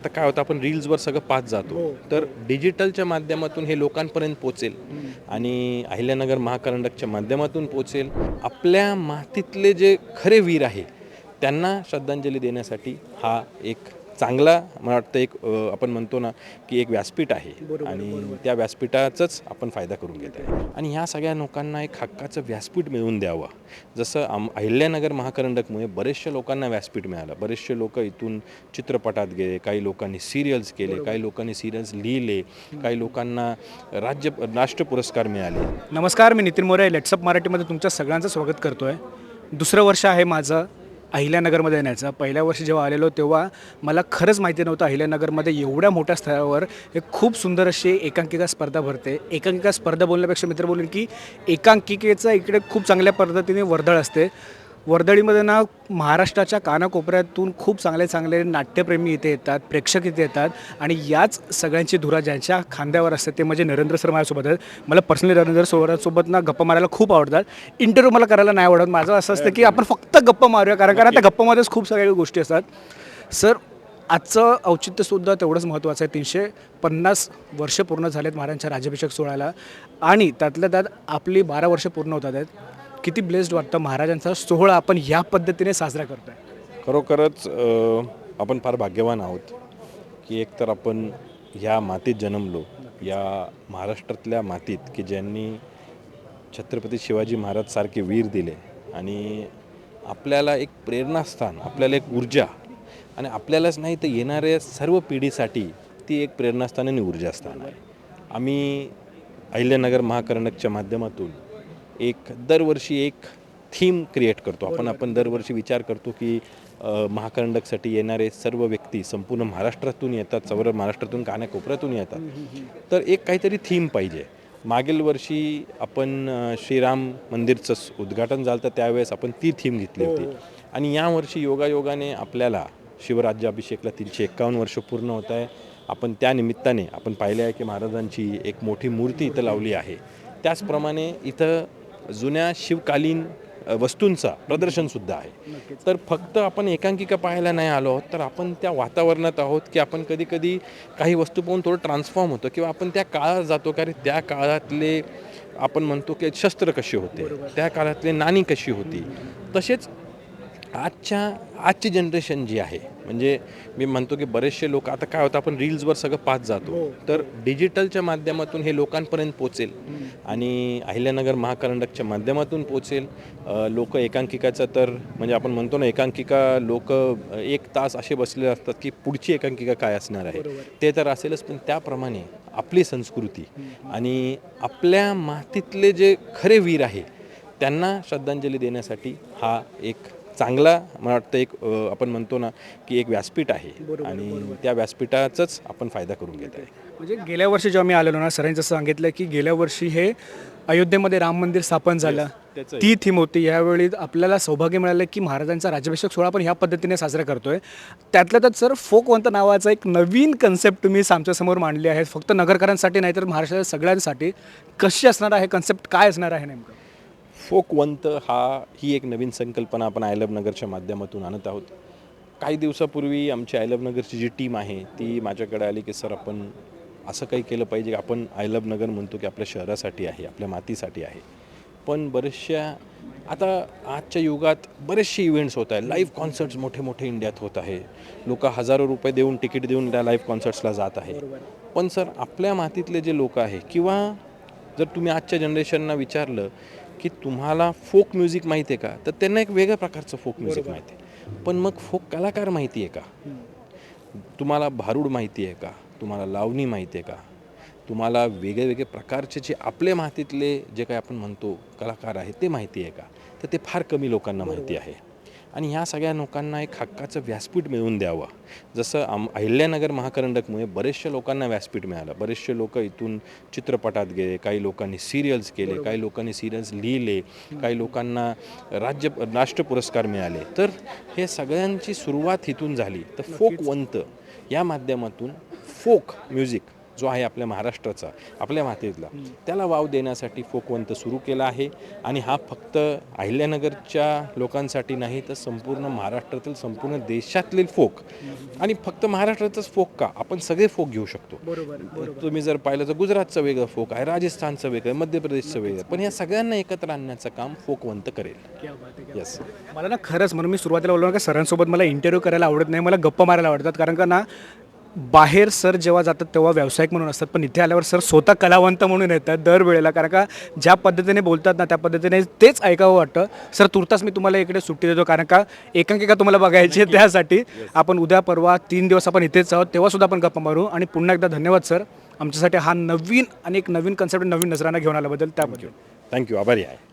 आता काय होतं, आपण रील्सवर सगळं पाहत जातो. तर डिजिटलच्या माध्यमातून हे लोकांपर्यंत पोहोचेल आणि अहिल्यानगर महाकरंडकच्या माध्यमातून पोहोचेल. आपल्या मातीतले जे खरे वीर आहे त्यांना श्रद्धांजली देण्यासाठी हा एक चांगला, मला वाटतं एक आपण म्हणतो ना की एक व्यासपीठ आहे. आणि त्या व्यासपीठाचाच आपण फायदा करून घेत आहे आणि ह्या सगळ्या लोकांना एक हक्काचं व्यासपीठ मिळवून द्यावं. जसं अहिल्यानगर महाकरंडकमुळे बरेचशा लोकांना व्यासपीठ मिळालं. बरेचसे लोक इथून चित्रपटात गेले, काही लोकांनी सिरियल्स केले, काही लोकांनी सिरियल्स लिहिले, काही लोकांना राष्ट्र पुरस्कार मिळाले. नमस्कार, मी नितीन मोरे लेट्सअप मराठीमध्ये तुमच्या सगळ्यांचं स्वागत करतो आहे. दुसरं वर्ष आहे माझं अहिल्यानगरमध्ये येण्याचं. पहिल्या वर्षी जेव्हा आलेलो तेव्हा मला खरंच माहिती नव्हतं अहिल्यानगरमध्ये एवढ्या मोठ्या स्तरावर एक खूप सुंदर अशी एकांकिका स्पर्धा भरते. एकांकिका स्पर्धा बोलण्यापेक्षा मित्र बोलून की एकांकिकेचं इकडे खूप चांगल्या पद्धतीने वर्दळ असते. वर्दळीमध्ये ना महाराष्ट्राच्या कानाकोपऱ्यातून खूप चांगले चांगले नाट्यप्रेमी इथे येतात, प्रेक्षक इथे येतात आणि याच सगळ्यांची धुरा ज्यांच्या खांद्यावर असते ते म्हणजे नरेंद्र सर माझ्यासोबत आहेत. मला पर्सनली नरेंद्र सरांसोबत ना गप्पा मारायला खूप आवडतात. इंटरव्ह्यू मला करायला नाही आवडत. माझं असं असतं की आपण फक्त गप्पा मारूया, कारण त्या गप्पामध्येच खूप सगळ्या गोष्टी असतात. सर, आजचं औचित्यसुद्धा तेवढंच महत्त्वाचं आहे. 350 वर्ष पूर्ण झालेत महाराजांच्या राज्याभिषेक सोहळ्याला आणि त्यातल्या त्यात आपली 12 वर्ष पूर्ण होतात आहेत. किती ब्लेस्ड वाटतं महाराजांचा सोहळा आपण ह्या पद्धतीने साजरा करतो आहे. खरोखरच आपण फार भाग्यवान आहोत की एकतर आपण ह्या मातीत जन्मलो, या महाराष्ट्रातल्या मातीत की ज्यांनी छत्रपती शिवाजी महाराज सारखे वीर दिले आणि आपल्याला एक प्रेरणास्थान, आपल्याला एक ऊर्जा आणि आपल्यालाच नाही तर येणाऱ्या सर्व पिढीसाठी ती एक प्रेरणास्थान आणि ऊर्जास्थान आहे. आम्ही अहिल्यानगर महाकरंडकच्या माध्यमातून दरवर्षी एक थीम क्रिएट करतो. आपण दरवर्षी विचार करतो की महाकरंडकसाठी येणारे सर्व व्यक्ती संपूर्ण महाराष्ट्रातून येतात, सर्व महाराष्ट्रातून कानाकोपऱ्यातून येतात. तर एक काहीतरी थीम पाहिजे. मागील वर्षी आपण श्रीराम मंदिरचं उद्घाटन झालं, तर त्यावेळेस आपण ती थीम घेतली होती. आणि यावर्षी योगायोगाने आपल्याला शिवराज्याभिषेकला 351 वर्ष पूर्ण होत आहे. आपण त्या निमित्ताने आपण पाहिले आहे की महाराजांची एक मोठी मूर्ती इथं लावली आहे. त्याचप्रमाणे इथं जुन्या शिवकालीन वस्तूंचा प्रदर्शनसुद्धा आहे. तर फक्त आपण एकांकिका पाहायला नाही आलो आहोत, तर आपण त्या वातावरणात आहोत की आपण कधी कधी काही वस्तू पाहून थोडं ट्रान्सफॉर्म होतो किंवा आपण त्या काळात जातो. कारण त्या काळातले आपण म्हणतो की शस्त्र कसे होते, त्या काळातले नाणी कशी होती. तसेच आजची जनरेशन जी आहे, म्हणजे मी म्हणतो की बरेचसे लोक, आता काय होतं, आपण रील्सवर सगळं पाहत जातो. तर डिजिटलच्या माध्यमातून हे लोकांपर्यंत पोहोचेल आणि अहिल्यानगर महाकरंडकच्या माध्यमातून पोहोचेल. लोक एकांकिकाचं तर म्हणजे आपण म्हणतो ना, एकांकिका लोक 1 तास असे बसलेले असतात की पुढची एकांकिका काय असणार आहे ते तर असेलच, पण त्याप्रमाणे आपली संस्कृती आणि आपल्या मातीतले जे खरे वीर आहे त्यांना श्रद्धांजली देण्यासाठी हा एक चांगला, मला वाटतं एक आपण म्हणतो ना की एक व्यासपीठ आहे. आणि त्या व्यासपीठाचाच आपण फायदा करून घेत आहे. म्हणजे गेल्या वर्षी जेव्हा मी आलेलो ना, सरांनी जसं सांगितलं की गेल्या वर्षी हे अयोध्येमध्ये राम मंदिर स्थापन झालं, ती थीम होती. यावेळी आपल्याला सौभाग्य मिळालं की महाराजांचा राज्याभिषेक सोहळा आपण ह्या पद्धतीने साजरा करतोय. त्यातल्या त्यात सर फोकवंत नावाचा एक नवीन कन्सेप्ट तुम्ही आमच्यासमोर मांडली आहे. फक्त नगरकरांसाठी नाही तर महाराष्ट्राच्या सगळ्यांसाठी. कशी असणार आहे कन्सेप्ट, काय असणार आहे नेमकं? फोकवंत ही एक नवीन संकल्पना आपण आय लव्ह नगरच्या माध्यमातून आणत आहोत. काही दिवसापूर्वी आमची आय लव्ह नगरची जी टीम आहे ती माझ्याकडे आली की सर, आपण असं काही केलं पाहिजे. आपण आय लव्ह नगर म्हणतो की आपल्या शहरासाठी आहे, आपल्या मातीसाठी आहे, पण बरेचशा आता आजच्या युगात बरेचसे इव्हेंट्स होत आहे. लाईव्ह कॉन्सर्ट्स मोठे मोठे इंडियात होत आहे. लोक हजारो रुपये देऊन तिकीट देऊन त्या लाईव्ह कॉन्सर्ट्सला जात आहे. पण सर, आपल्या मातीतले जे लोक आहे किंवा जर तुम्ही आजच्या जनरेशनना विचारलं की तुम्हाला फोक म्युझिक माहिती आहे का, तर त्यांना एक वेगळ्या प्रकारचं फोक म्युझिक माहिती आहे. पण मग फोक कलाकार माहिती आहे का? तुम्हाला भारूड माहिती आहे का? तुम्हाला लावणी माहिती आहे का? तुम्हाला वेगळे वेगळे प्रकारचे जे आपल्या मातीतले जे काही आपण म्हणतो कलाकार आहेत ते माहिती आहे का? तर ते फार कमी लोकांना माहिती आहे. आणि ह्या सगळ्या लोकांना एक हक्काचं व्यासपीठ मिळवून द्यावं. जसं अहिल्यानगर महाकरंडकमुळे बरेचशा लोकांना व्यासपीठ मिळालं. बरेचसे लोक इथून चित्रपटात गेले, काही लोकांनी सिरियल्स केले, काही लोकांनी सिरियल्स लिहिले, काही लोकांना राष्ट्र पुरस्कार मिळाले. तर हे सगळ्यांची सुरुवात इथून झाली. तर फोकवंत या माध्यमातून फोक म्युझिक जो आहे आपल्या महाराष्ट्राचा, आपल्या मातीतला, त्याला वाव देण्यासाठी फोकवंत सुरू केला आहे. आणि हा फक्त अहिल्यानगरच्या लोकांसाठी नाही, तर संपूर्ण महाराष्ट्रातील, संपूर्ण देशातील फोक. आणि फक्त महाराष्ट्राचाच फोक का, आपण सगळे फोक घेऊ शकतो. बरोबर. तुम्ही जर पाहिलं तर गुजरातचं वेगळं फोक आहे, राजस्थानचं वेगळं, मध्य प्रदेशचं वेगळं, पण या सगळ्यांना एकत्र आणण्याचं काम फोकवंत करेल. येस. मला ना खरंच, म्हणून मी सुरुवातीला बोललो ना, की सरांसोबत मला इंटरव्ह्यू करायला आवडत नाही, मला गप्पा मारायला आवडतात. कारण का ना, बाहेर सर जेव्हा जातात तेव्हा व्यावसायिक म्हणून असतात, पण इथे आल्यावर सर स्वतः कलावंत म्हणून येतात दरवेळेला. कारण का ज्या पद्धतीने बोलतात ना, त्या पद्धतीने तेच ऐकावं वाटतं. सर, तुर्तास मी तुम्हाला इकडे सुट्टी देतो, कारण का एकांकिका तुम्हाला बघायची आहे, त्यासाठी आपण उद्या परवा 3 दिवस आपण इथेच आहोत, तेव्हासुद्धा आपण गप्पा मारू. आणि पुन्हा एकदा धन्यवाद सर, आमच्यासाठी हा नवीन आणि एक नवीन कन्सेप्ट, नवीन नजराणा घेऊन आल्याबद्दल. त्याबद्दल थँक्यू. आभारी आहे.